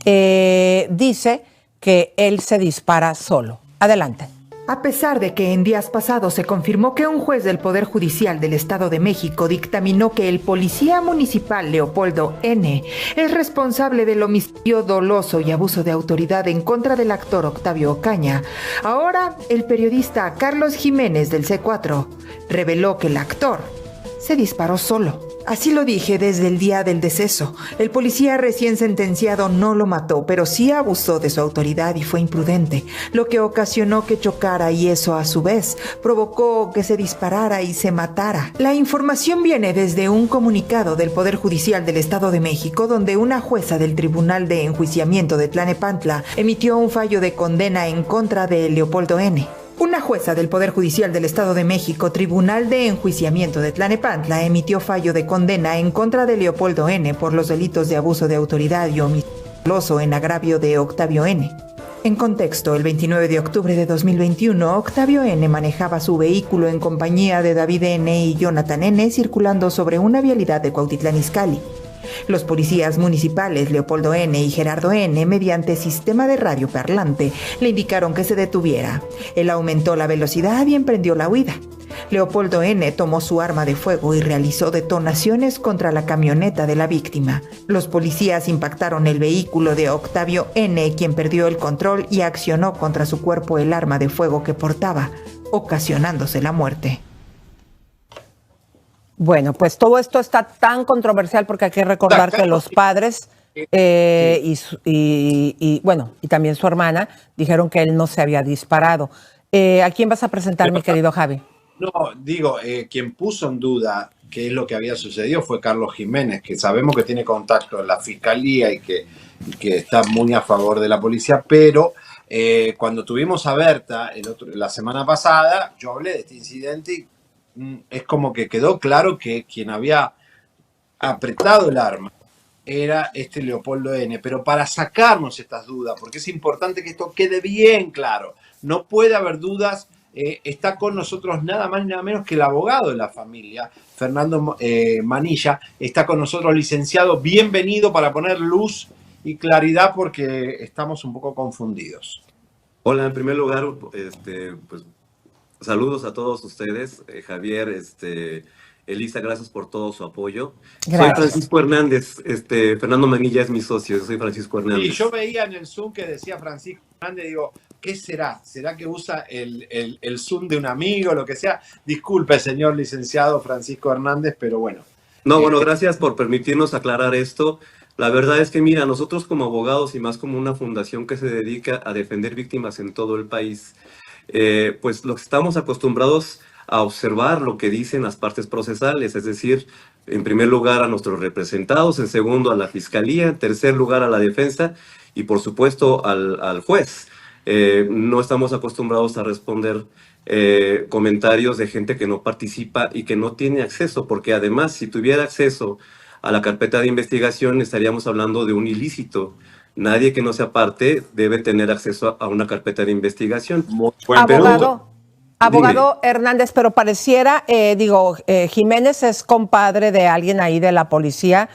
dice que él se dispara solo. Adelante. A pesar de que en días pasados se confirmó que un juez del Poder Judicial del Estado de México dictaminó que el policía municipal Leopoldo N. es responsable del homicidio doloso y abuso de autoridad en contra del actor Octavio Ocaña, ahora el periodista Carlos Jiménez del C4 reveló que el actor se disparó solo. Así lo dije desde el día del deceso. El policía recién sentenciado no lo mató, pero sí abusó de su autoridad y fue imprudente, lo que ocasionó que chocara y eso a su vez provocó que se disparara y se matara. La información viene desde un comunicado del Poder Judicial del Estado de México, donde una jueza del Tribunal de Enjuiciamiento de Tlalnepantla emitió un fallo de condena en contra de Leopoldo N. Una jueza del Poder Judicial del Estado de México, Tribunal de Enjuiciamiento de Tlalnepantla, emitió fallo de condena en contra de Leopoldo N. por los delitos de abuso de autoridad y homicidio doloso en agravio de Octavio N. En contexto, el 29 de octubre de 2021, Octavio N. manejaba su vehículo en compañía de David N. y Jonathan N. circulando sobre una vialidad de Cuautitlán Izcalli. Los policías municipales Leopoldo N. y Gerardo N., mediante sistema de radio parlante, le indicaron que se detuviera. Él aumentó la velocidad y emprendió la huida. Leopoldo N. tomó su arma de fuego y realizó detonaciones contra la camioneta de la víctima. Los policías impactaron el vehículo de Octavio N., quien perdió el control y accionó contra su cuerpo el arma de fuego que portaba, ocasionándose la muerte. Bueno, pues todo esto está tan controversial porque hay que recordar que los padres y también su hermana dijeron que él no se había disparado. ¿A quién vas a presentar, mi querido Javi? No, digo, quien puso en duda qué es lo que había sucedido fue Carlos Jiménez, que sabemos que tiene contacto en la fiscalía y que está muy a favor de la policía, pero cuando tuvimos a Berta la semana pasada, yo hablé de este incidente y es como que quedó claro que quien había apretado el arma era este Leopoldo N. Pero para sacarnos estas dudas, porque es importante que esto quede bien claro, no puede haber dudas, está con nosotros nada más ni nada menos que el abogado de la familia, Fernando Manilla, está con nosotros, licenciado, bienvenido para poner luz y claridad porque estamos un poco confundidos. Hola, en primer lugar, pues saludos a todos ustedes, Javier, Elisa, gracias por todo su apoyo. Gracias. Soy Francisco Hernández, Fernando Manilla es mi socio, soy Francisco Hernández. Y yo veía en el Zoom que decía Francisco Hernández, digo, ¿qué será? ¿Será que usa el Zoom de un amigo, lo que sea? Disculpe, señor licenciado Francisco Hernández, pero bueno. No, bueno, gracias por permitirnos aclarar esto. La verdad es que, mira, nosotros como abogados y más como una fundación que se dedica a defender víctimas en todo el país, pues los estamos acostumbrados a observar lo que dicen las partes procesales, es decir, en primer lugar a nuestros representados, en segundo a la fiscalía, en tercer lugar a la defensa y por supuesto al juez. No estamos acostumbrados a responder comentarios de gente que no participa y que no tiene acceso, porque además si tuviera acceso a la carpeta de investigación estaríamos hablando de un ilícito. Nadie que no sea parte debe tener acceso a una carpeta de investigación. Abogado Hernández, pero pareciera, Jiménez es compadre de alguien ahí de la policía,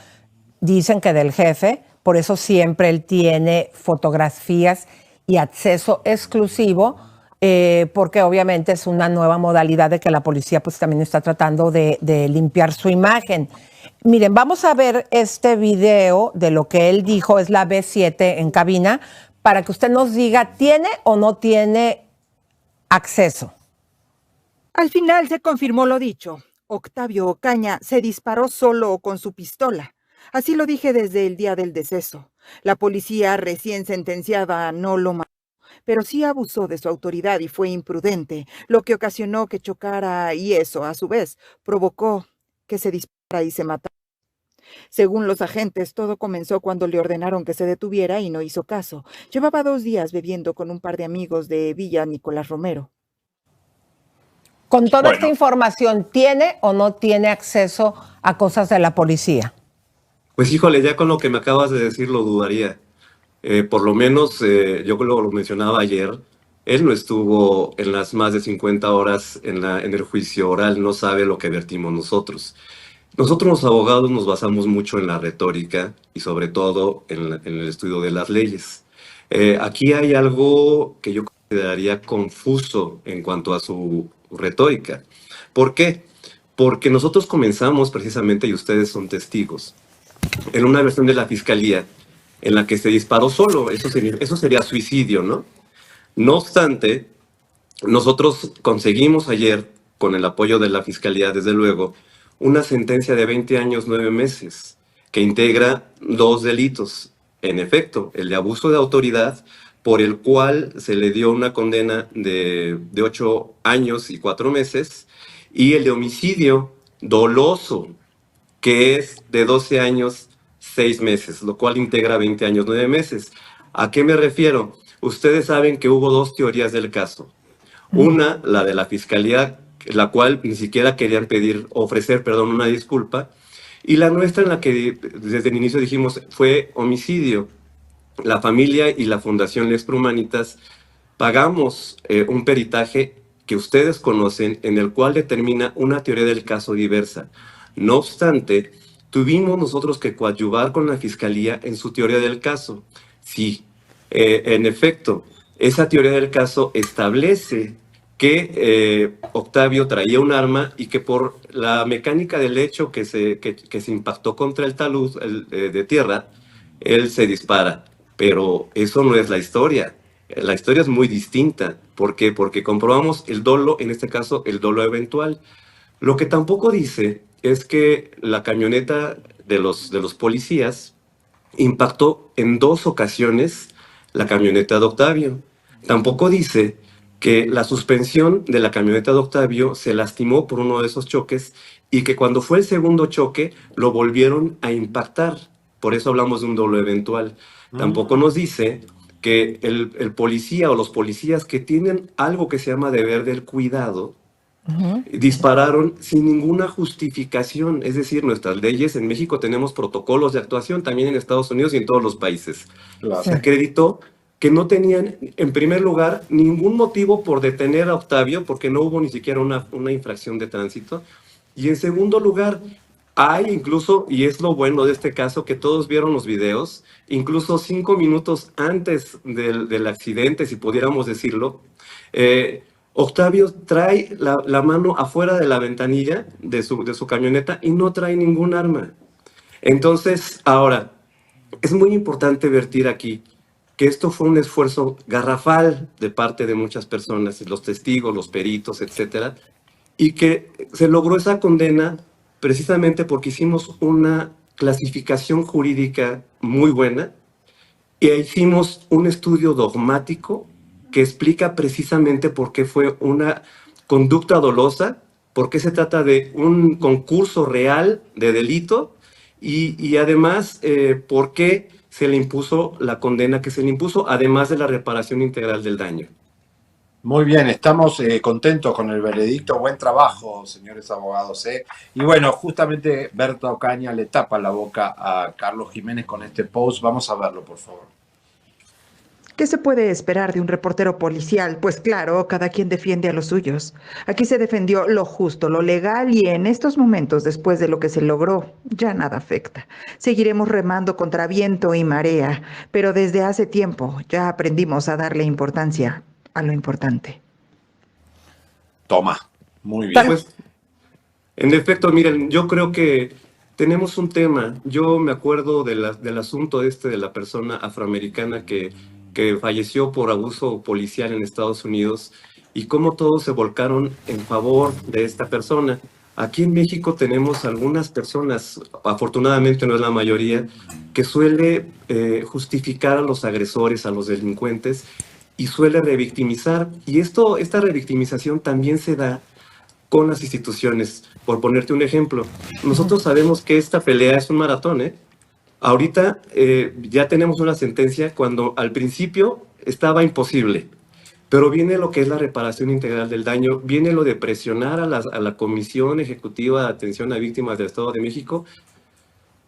dicen que del jefe, por eso siempre él tiene fotografías y acceso exclusivo, porque obviamente es una nueva modalidad de que la policía pues también está tratando de limpiar su imagen. Miren, vamos a ver este video de lo que él dijo, es la B7 en cabina, para que usted nos diga, ¿tiene o no tiene acceso? Al final se confirmó lo dicho. Octavio Ocaña se disparó solo o con su pistola. Así lo dije desde el día del deceso. La policía recién sentenciada no lo mató, pero sí abusó de su autoridad y fue imprudente, lo que ocasionó que chocara y eso, a su vez, provocó que se disparara y se matara. Según los agentes, todo comenzó cuando le ordenaron que se detuviera y no hizo caso. Llevaba 2 días bebiendo con un par de amigos de Villa Nicolás Romero. Con toda esta información, ¿tiene o no tiene acceso a cosas de la policía? Pues híjole, ya con lo que me acabas de decir lo dudaría. Por lo menos, yo lo mencionaba ayer, él no estuvo en las más de 50 horas en el juicio oral, no sabe lo que vertimos nosotros. Nosotros los abogados nos basamos mucho en la retórica y sobre todo en el estudio de las leyes. Aquí hay algo que yo consideraría confuso en cuanto a su retórica. ¿Por qué? Porque nosotros comenzamos precisamente, y ustedes son testigos, en una versión de la fiscalía en la que se disparó solo. Eso sería suicidio, ¿no? No obstante, nosotros conseguimos ayer, con el apoyo de la fiscalía, desde luego, una sentencia de 20 años, 9 meses, que integra 2 delitos. En efecto, el de abuso de autoridad, por el cual se le dio una condena de 8 años y 4 meses, y el de homicidio doloso, que es de 12 años, 6 meses, lo cual integra 20 años, 9 meses. ¿A qué me refiero? Ustedes saben que hubo 2 teorías del caso. Una, la de la fiscalía, la cual ni siquiera querían ofrecer, una disculpa, y la nuestra en la que desde el inicio dijimos fue homicidio. La familia y la Fundación Lex Pro Humanitas pagamos un peritaje que ustedes conocen, en el cual determina una teoría del caso diversa. No obstante, tuvimos nosotros que coadyuvar con la fiscalía en su teoría del caso. Sí, en efecto, esa teoría del caso establece que Octavio traía un arma y que por la mecánica del hecho que se impactó contra el talud de tierra, él se dispara. Pero eso no es la historia. La historia es muy distinta. ¿Por qué? Porque comprobamos el dolo, en este caso el dolo eventual. Lo que tampoco dice es que la camioneta de los policías impactó en 2 ocasiones la camioneta de Octavio. Tampoco dice que la suspensión de la camioneta de Octavio se lastimó por uno de esos choques y que cuando fue el segundo choque lo volvieron a impactar. Por eso hablamos de un dolo eventual. Tampoco nos dice que el policía o los policías que tienen algo que se llama deber del cuidado, dispararon sin ninguna justificación. Es decir, nuestras leyes en México tenemos protocolos de actuación, también en Estados Unidos y en todos los países. Claro. Se acreditó que no tenían, en primer lugar, ningún motivo por detener a Octavio, porque no hubo ni siquiera una infracción de tránsito. Y en segundo lugar, hay incluso, y es lo bueno de este caso, que todos vieron los videos, incluso 5 minutos antes del accidente, si pudiéramos decirlo, Octavio trae la mano afuera de la ventanilla de su camioneta y no trae ningún arma. Entonces, ahora, es muy importante vertir aquí que esto fue un esfuerzo garrafal de parte de muchas personas, los testigos, los peritos, etcétera, y que se logró esa condena precisamente porque hicimos una clasificación jurídica muy buena y hicimos un estudio dogmático que explica precisamente por qué fue una conducta dolosa, por qué se trata de un concurso real de delito y además por qué se le impuso la condena que se le impuso, además de la reparación integral del daño. Muy bien, estamos contentos con el veredicto. Buen trabajo, señores abogados. Y bueno, justamente Berta Ocaña le tapa la boca a Carlos Jiménez con este post. Vamos a verlo, por favor. ¿Qué se puede esperar de un reportero policial? Pues claro, cada quien defiende a los suyos. Aquí se defendió lo justo, lo legal y en estos momentos, después de lo que se logró, ya nada afecta. Seguiremos remando contra viento y marea, pero desde hace tiempo ya aprendimos a darle importancia a lo importante. Toma, muy bien. Pues, en efecto, miren, yo creo que tenemos un tema. Yo me acuerdo del asunto de la persona afroamericana que falleció por abuso policial en Estados Unidos y cómo todos se volcaron en favor de esta persona. Aquí en México tenemos algunas personas, afortunadamente no es la mayoría, que suele justificar a los agresores, a los delincuentes y suele revictimizar. Y esta revictimización también se da con las instituciones. Por ponerte un ejemplo, nosotros sabemos que esta pelea es un maratón, ¿eh? Ahorita ya tenemos una sentencia cuando al principio estaba imposible, pero viene lo que es la reparación integral del daño, viene lo de presionar a la Comisión Ejecutiva de Atención a Víctimas del Estado de México,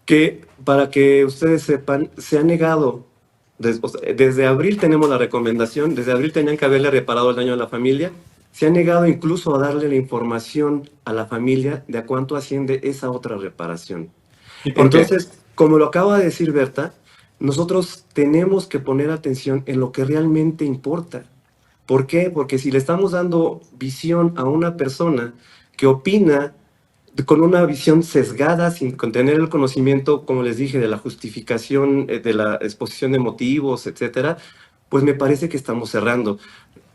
que para que ustedes sepan, se ha negado. Desde abril tenemos la recomendación, desde abril tenían que haberle reparado el daño a la familia, se ha negado incluso a darle la información a la familia de a cuánto asciende esa otra reparación. ¿Y por qué? Entonces, como lo acaba de decir Berta, nosotros tenemos que poner atención en lo que realmente importa. ¿Por qué? Porque si le estamos dando visión a una persona que opina con una visión sesgada, sin tener el conocimiento, como les dije, de la justificación, de la exposición de motivos, etcétera, pues me parece que estamos cerrando.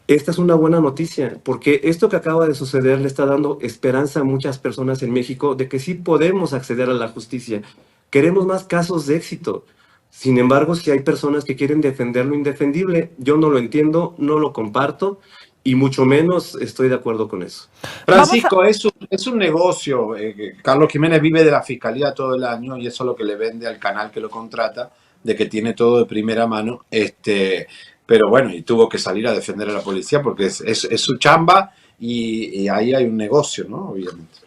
Esta es una buena noticia, porque esto que acaba de suceder le está dando esperanza a muchas personas en México de que sí podemos acceder a la justicia. Queremos más casos de éxito. Sin embargo, si hay personas que quieren defender lo indefendible, yo no lo entiendo, no lo comparto y mucho menos estoy de acuerdo con eso. Francisco, es un negocio. Carlos Jiménez vive de la fiscalía todo el año y eso es lo que le vende al canal que lo contrata, de que tiene todo de primera mano. Pero bueno, y tuvo que salir a defender a la policía porque es su chamba y ahí hay un negocio, ¿no? Obviamente.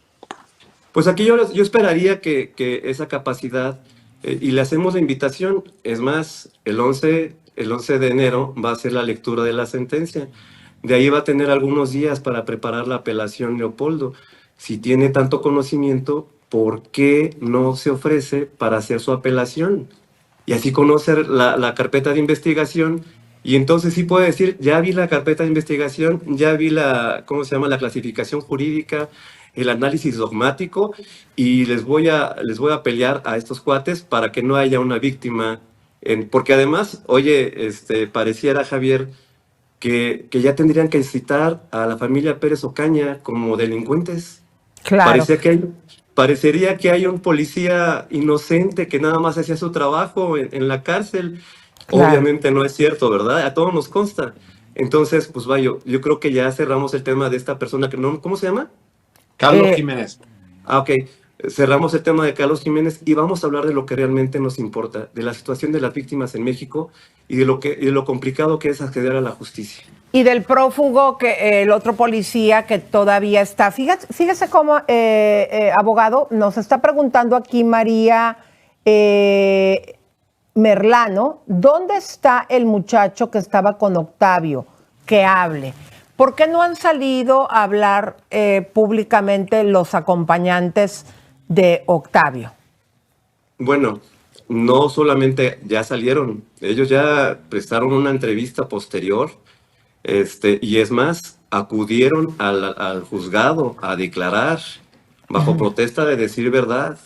Pues aquí yo esperaría que esa capacidad, y le hacemos la invitación, es más, el 11 de enero va a ser la lectura de la sentencia. De ahí va a tener algunos días para preparar la apelación Leopoldo. Si tiene tanto conocimiento, ¿por qué no se ofrece para hacer su apelación? Y así conocer la carpeta de investigación. Y entonces sí puede decir, ya vi la carpeta de investigación, ya vi ¿cómo se llama? La clasificación jurídica, el análisis dogmático, y les voy a pelear a estos cuates para que no haya una víctima. Porque además, oye, pareciera, Javier, que ya tendrían que citar a la familia Pérez Ocaña como delincuentes. Claro. Parecería que hay un policía inocente que nada más hacía su trabajo en la cárcel. Claro. Obviamente no es cierto, ¿verdad? A todos nos consta. Entonces, pues vaya, yo creo que ya cerramos el tema de esta persona que no, ¿cómo se llama? Carlos Jiménez. Ok, cerramos el tema de Carlos Jiménez y vamos a hablar de lo que realmente nos importa, de la situación de las víctimas en México y de lo complicado que es acceder a la justicia. Y del prófugo, que el otro policía que todavía está. Fíjese cómo, abogado, nos está preguntando aquí María Merlano, ¿dónde está el muchacho que estaba con Octavio? Que hable. ¿Por qué no han salido a hablar públicamente los acompañantes de Octavio? Bueno, no solamente ya salieron, ellos ya prestaron una entrevista posterior, y es más, acudieron al juzgado a declarar bajo protesta de decir verdad.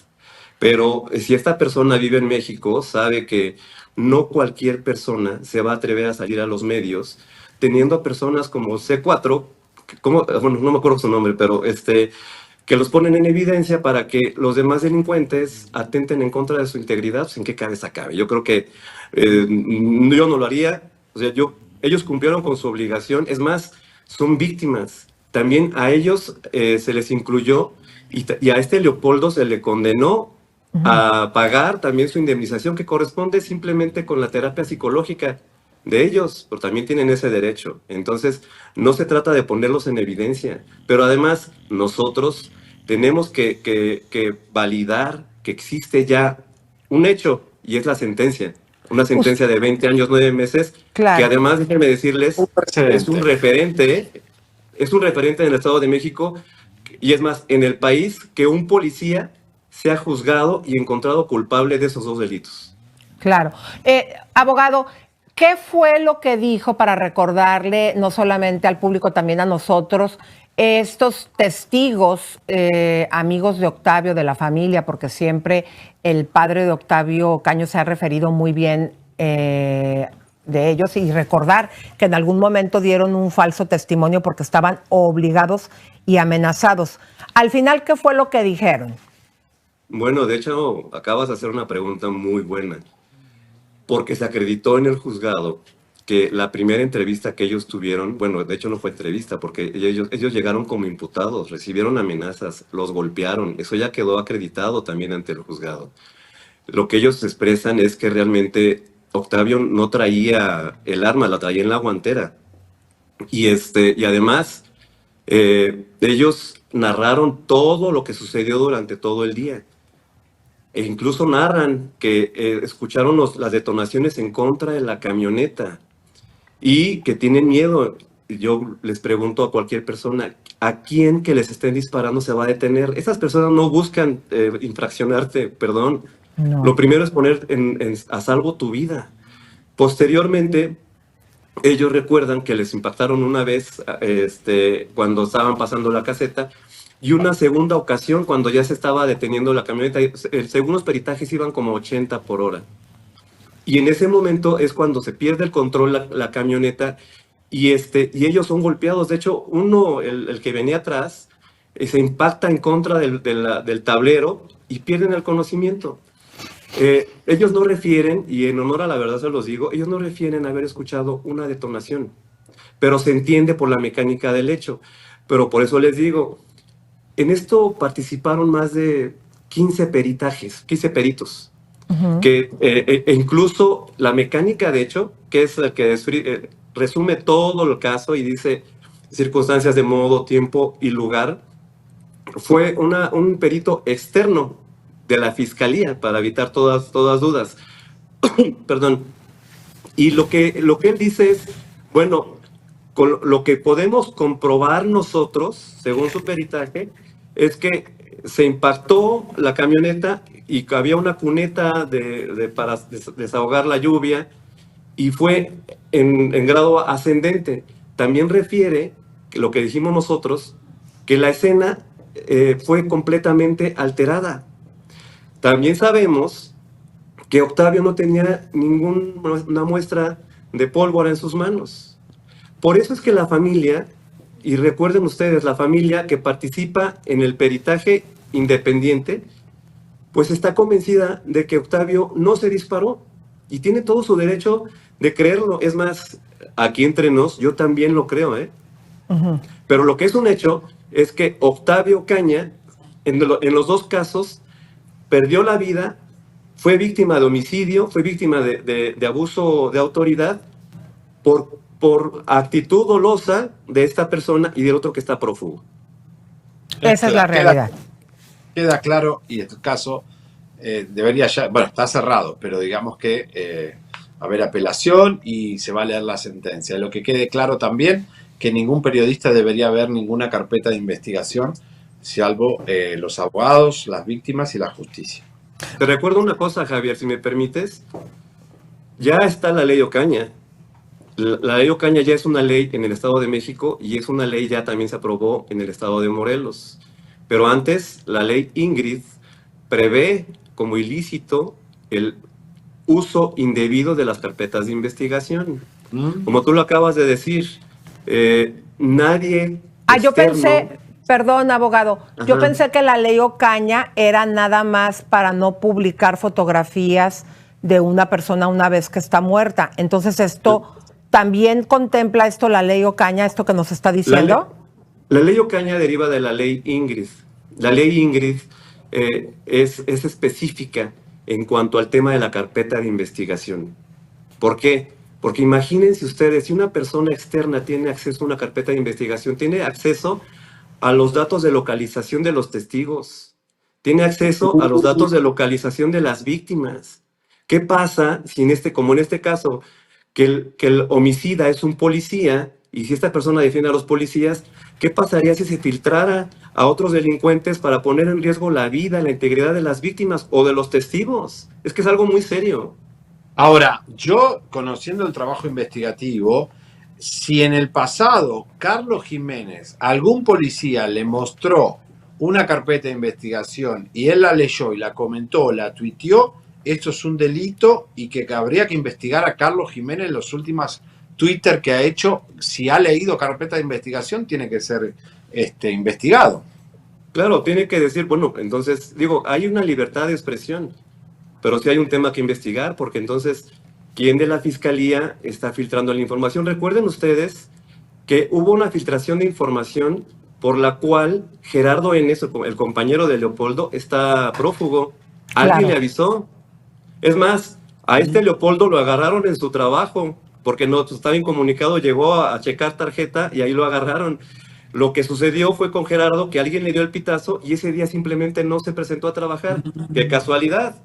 Pero si esta persona vive en México, sabe que no cualquier persona se va a atrever a salir a los medios, teniendo personas como C4, bueno, no me acuerdo su nombre, pero que los ponen en evidencia para que los demás delincuentes atenten en contra de su integridad. Pues, ¿en qué cabeza cabe? Yo creo que yo no lo haría. O sea, ellos cumplieron con su obligación. Es más, son víctimas. También a ellos se les incluyó y a Leopoldo se le condenó a pagar también su indemnización, que corresponde simplemente con la terapia psicológica de ellos, pero también tienen ese derecho. Entonces, no se trata de ponerlos en evidencia, pero además nosotros tenemos que validar que existe ya un hecho, y es la sentencia. Una sentencia de 20 años, 9 meses, Claro. que además, déjenme decirles, es un referente en el Estado de México, y es más, en el país, que un policía sea juzgado y encontrado culpable de esos dos delitos. Claro. Abogado, ¿qué fue lo que dijo para recordarle, no solamente al público, también a nosotros, estos testigos, amigos de Octavio, de la familia, porque siempre el padre de Octavio Caño se ha referido muy bien de ellos, y recordar que en algún momento dieron un falso testimonio porque estaban obligados y amenazados? Al final, ¿qué fue lo que dijeron? Bueno, de hecho, acabas de hacer una pregunta muy buena, porque se acreditó en el juzgado que la primera entrevista que ellos tuvieron, bueno, de hecho no fue entrevista, porque ellos llegaron como imputados, recibieron amenazas, los golpearon, eso ya quedó acreditado también ante el juzgado. Lo que ellos expresan es que realmente Octavio no traía el arma, la traía en la guantera. Y además, ellos narraron todo lo que sucedió durante todo el día. E incluso narran que escucharon las detonaciones en contra de la camioneta y que tienen miedo. yo les pregunto a cualquier persona, ¿a quién que les estén disparando se va a detener? Esas personas no buscan infraccionarte, perdón. No. Lo primero es poner a salvo tu vida. Posteriormente, ellos recuerdan que les impactaron una vez cuando estaban pasando la caseta y una segunda ocasión cuando ya se estaba deteniendo la camioneta. Según los peritajes iban como 80 por hora. Y en ese momento es cuando se pierde el control la camioneta y ellos son golpeados. De hecho, el que venía atrás, se impacta en contra del tablero y pierden el conocimiento. Ellos no refieren, y en honor a la verdad se los digo, ellos no refieren haber escuchado una detonación, pero se entiende por la mecánica del hecho. Pero por eso les digo, en esto participaron más de 15 peritos. E incluso la mecánica de hecho, que es el que resume todo el caso y dice circunstancias de modo, tiempo y lugar, fue un perito externo de la fiscalía para evitar todas dudas. Perdón. Y lo que él dice es, bueno, con lo que podemos comprobar nosotros, según su peritaje, es que se impactó la camioneta y había una cuneta para desahogar la lluvia y fue en grado ascendente. También refiere, lo que dijimos nosotros, que la escena fue completamente alterada. También sabemos que Octavio no tenía ninguna muestra de pólvora en sus manos. Por eso es que la familia, y recuerden ustedes, la familia que participa en el peritaje independiente, pues está convencida de que Octavio no se disparó y tiene todo su derecho de creerlo. Es más, aquí entre nos, yo también lo creo, ¿eh? Pero lo que es un hecho es que Octavio Caña, en los dos casos, perdió la vida, fue víctima de homicidio, fue víctima de abuso de autoridad por actitud dolosa de esta persona y del otro que está prófugo. Esa es la realidad. Queda claro, y en tu caso debería ya, bueno, está cerrado, pero digamos que va a haber apelación y se va a leer la sentencia. Lo que quede claro también, que ningún periodista debería ver ninguna carpeta de investigación, salvo los abogados, las víctimas y la justicia. Te recuerdo una cosa, Javier, si me permites. Ya está la ley Ocaña. La ley Ocaña ya es una ley en el Estado de México y es una ley ya también se aprobó en el Estado de Morelos. Pero antes, la ley Ingrid prevé como ilícito el uso indebido de las carpetas de investigación. Como tú lo acabas de decir, nadie yo pensé, perdón, abogado, yo pensé que la ley Ocaña era nada más para no publicar fotografías de una persona una vez que está muerta. Entonces esto, ¿también contempla esto la ley Ocaña, esto que nos está diciendo? La ley Ocaña deriva de la ley Ingrid. La ley Ingrid es específica en cuanto al tema de la carpeta de investigación. ¿Por qué? Porque imagínense ustedes, si una persona externa tiene acceso a una carpeta de investigación, tiene acceso a los datos de localización de los testigos, tiene acceso a los datos de localización de las víctimas. ¿Qué pasa si como en este caso, que el homicida es un policía, y si esta persona defiende a los policías, ¿qué pasaría si se filtrara a otros delincuentes para poner en riesgo la vida, la integridad de las víctimas o de los testigos? Es que es algo muy serio. Ahora, yo, conociendo el trabajo investigativo, si en el pasado Carlos Jiménez, algún policía le mostró una carpeta de investigación y él la leyó y la comentó, la tuiteó, esto es un delito y que habría que investigar a Carlos Jiménez en los últimos Twitter que ha hecho. Si ha leído carpeta de investigación, tiene que ser investigado. Claro, tiene que decir, bueno, entonces, digo, hay una libertad de expresión, pero sí hay un tema que investigar, porque entonces, ¿quién de la fiscalía está filtrando la información? Recuerden ustedes que hubo una filtración de información por la cual Gerardo N., el compañero de Leopoldo, está prófugo. Alguien le avisó. Es más, a Leopoldo lo agarraron en su trabajo, porque no estaba incomunicado, llegó a checar tarjeta y ahí lo agarraron. Lo que sucedió fue con Gerardo, que alguien le dio el pitazo y ese día simplemente no se presentó a trabajar. ¡Qué casualidad!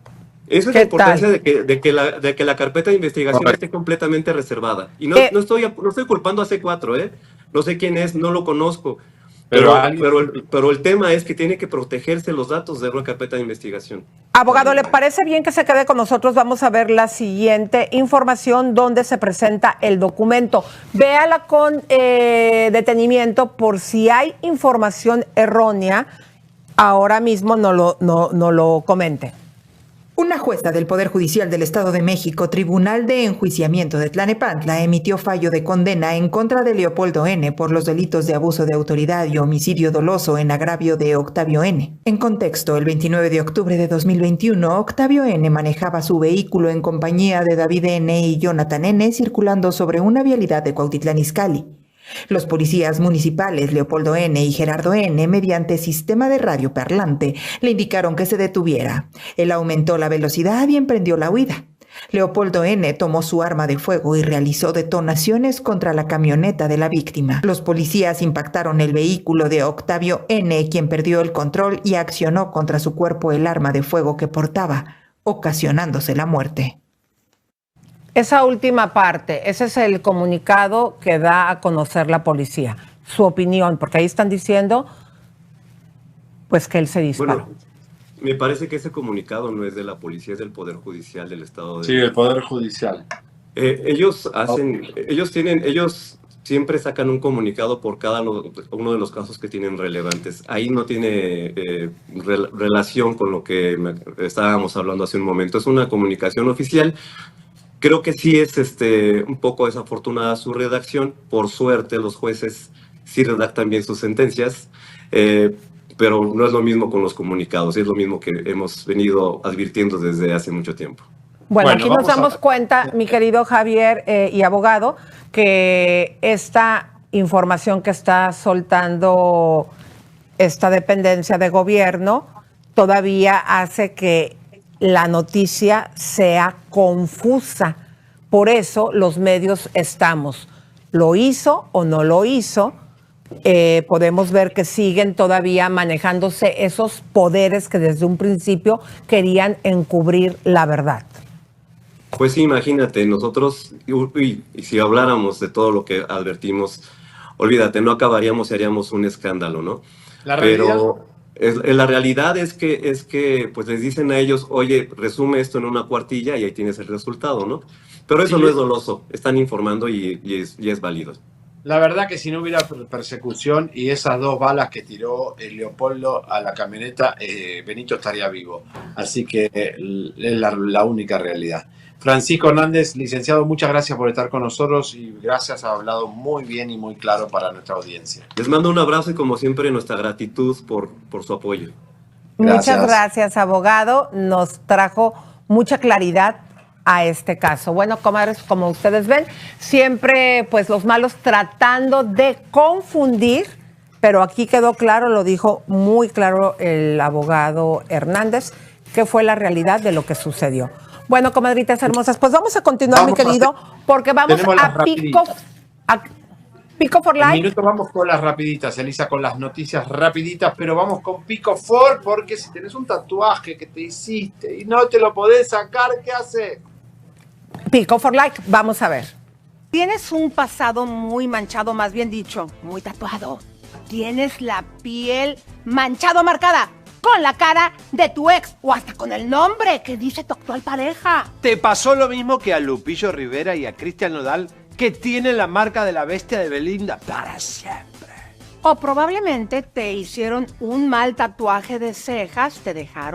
Esa es la importancia de que la carpeta de investigación esté completamente reservada. Y no estoy culpando a C4, No sé quién es, no lo conozco. Pero Pero el tema es que tiene que protegerse los datos de una carpeta de investigación. Abogado, ¿le parece bien que se quede con nosotros? Vamos a ver la siguiente información donde se presenta el documento. Véala con detenimiento por si hay información errónea. Ahora mismo no lo comente. Una jueza del Poder Judicial del Estado de México, Tribunal de Enjuiciamiento de Tlalnepantla, emitió fallo de condena en contra de Leopoldo N. por los delitos de abuso de autoridad y homicidio doloso en agravio de Octavio N. En contexto, el 29 de octubre de 2021, Octavio N. manejaba su vehículo en compañía de David N. y Jonathan N. circulando sobre una vialidad de Cuautitlán Izcalli. Los policías municipales Leopoldo N. y Gerardo N., mediante sistema de radio parlante, le indicaron que se detuviera. Él aumentó la velocidad y emprendió la huida. Leopoldo N. tomó su arma de fuego y realizó detonaciones contra la camioneta de la víctima. Los policías impactaron el vehículo de Octavio N., quien perdió el control y accionó contra su cuerpo el arma de fuego que portaba, ocasionándose la muerte. Esa última parte, ese es el comunicado que da a conocer la policía. Su opinión, porque ahí están diciendo pues que él se disparó. Bueno, me parece que ese comunicado no es de la policía, es del Poder Judicial del Estado de... Sí, el Poder Judicial. Ellos siempre sacan un comunicado por cada uno de los casos que tienen relevantes. Ahí no tiene relación con lo que estábamos hablando hace un momento. Es una comunicación oficial. Creo que sí es un poco desafortunada su redacción. Por suerte, los jueces sí redactan bien sus sentencias, pero no es lo mismo con los comunicados, es lo mismo que hemos venido advirtiendo desde hace mucho tiempo. Bueno, aquí nos damos cuenta, mi querido Javier y abogado, que esta información que está soltando esta dependencia de gobierno todavía hace que la noticia sea confusa. Por eso los medios estamos. ¿Lo hizo o no lo hizo? Podemos ver que siguen todavía manejándose esos poderes que desde un principio querían encubrir la verdad. Pues sí, imagínate, nosotros, y si habláramos de todo lo que advertimos, olvídate, no acabaríamos y haríamos un escándalo, ¿no? La realidad es que pues les dicen a ellos, oye, resume esto en una cuartilla y ahí tienes el resultado, ¿no? Pero eso no es doloso, están informando y es válido. La verdad que si no hubiera persecución y esas 2 balas que tiró Leopoldo a la camioneta, Benito estaría vivo. Así que es la única realidad. Francisco Hernández, licenciado, muchas gracias por estar con nosotros y gracias, ha hablado muy bien y muy claro para nuestra audiencia. Les mando un abrazo y como siempre nuestra gratitud por su apoyo. Muchas gracias, abogado. Nos trajo mucha claridad a este caso. Bueno, comadres, como ustedes ven, siempre pues los malos tratando de confundir, pero aquí quedó claro, lo dijo muy claro el abogado Hernández, que fue la realidad de lo que sucedió. Bueno, comadritas hermosas, pues vamos a continuar, mi querido, porque vamos a Pico for Life. En minuto vamos con las rapiditas, Elisa, con las noticias rapiditas, pero vamos con Pico for, porque si tenés un tatuaje que te hiciste y no te lo podés sacar, ¿qué haces? Pico for Life, vamos a ver. Tienes un pasado muy manchado, más bien dicho, muy tatuado. Tienes la piel manchado, marcada, con la cara de tu ex o hasta con el nombre que dice tu actual pareja. ¿Te pasó lo mismo que a Lupillo Rivera y a Cristian Nodal, que tienen la marca de la bestia de Belinda para siempre? O probablemente te hicieron un mal tatuaje de cejas, te dejaron